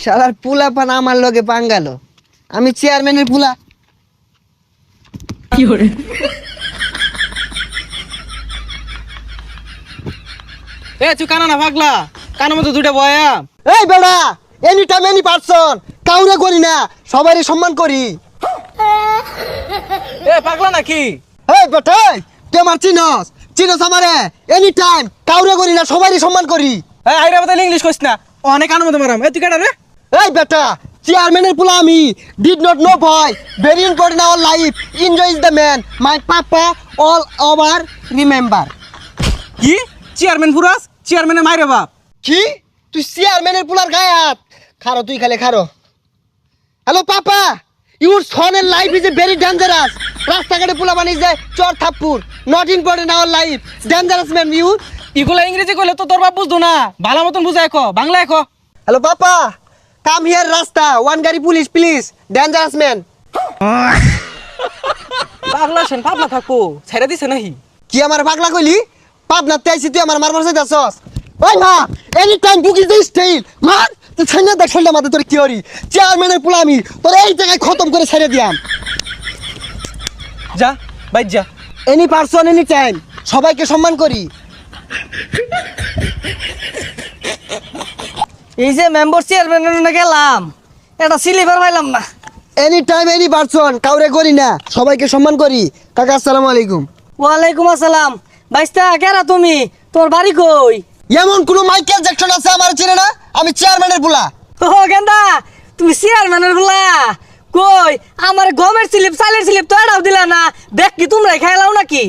শালার পুলা পান আমার লগে পাঙ্গালো, আমি চেয়ারম্যানের পুলা। এ তুই কানা না পাগলা, কানের মতো দুইটা বয়া। এই বেড়া, এনি টাইম এনি পারসন, কাউরে করি না, সবারই সম্মান করি। এ পাগলা নাকি? এই বেটা, তুই আমার চিনস চিনস আমারে? এনি টাইম কাউরে করি না, সবারই সম্মান করি। এই আইরা বদলে ইংলিশ কইস না, অনেক কানের মতো মারাম। এ তুই কেডা রে? এই বেটা, চেয়ারম্যানের পুলা আমি। ডিড নট নো ভয়, very important our life, enjoy is the man, my papa all over remember. কি চেয়ারম্যান ফুরাস? চেয়ারম্যানের মাইরে বাপ। কি তুই চেয়ারম্যানের পুলার গায়ে হাত? খারো তুই, খালে খারো। হ্যালো পাপা, ইউর সনের life is a very dangerous. রাস্তাঘাটে পুলা বানিয়ে যায় চর থাপ্পুর, not important our life, dangerous man you. ইগুলা ইংরেজি কইলে তো তোর বাপ বুঝতো না, ভালো মতন বুঝাই কো, বাংলায় কো। হ্যালো পাপা, কাম হিয়ার রাস্তা, ওয়ান গাড়ি পুলিশ প্লিজ, ডেঞ্জারাস ম্যান। পাগলা সেন পাগলা থাকো, ছেড়ে দিছে নাহি? কি আমার পাগলা কইলি? পাবনাতে আইছি, তুই আমার মারবার চাইতাছস? ওই মা, any time book is the style, মার তুই ছাইনা দেখ ঠান্ডা মাথা তোর কি হরি। চেয়ারম্যানের পুলা আমি, তোর এই জায়গায় খতম করে ছেড়ে দিয়াম। যা বাইর যা। এনি পারসন এনি টাইম, সবাইকে সম্মান করি। এই যে মেম্বার চেয়ারম্যানের গেলাম, এটা সিলিভার পাইলাম না। এনি টাইম এনি পারসন, কাউরে করি না, সবাইকে সম্মান করি। কাকা আসসালামু আলাইকুম। ওয়ালাইকুম আসসালাম। বাইস্তা কেরা তুমি? তোর বাড়ি কই? এমন কোন মাইকেল জ্যাকসন আছে আমার চেনে না? আমি চেয়ারম্যানের পুলা। ও গেন্দা, তুমি চেয়ারম্যানের গুলা কই? আমার গমের স্লিপ চালের স্লিপ তো এটাও দিলা না, ব্যাগ কি তোমরাই খাইলাও নাকি?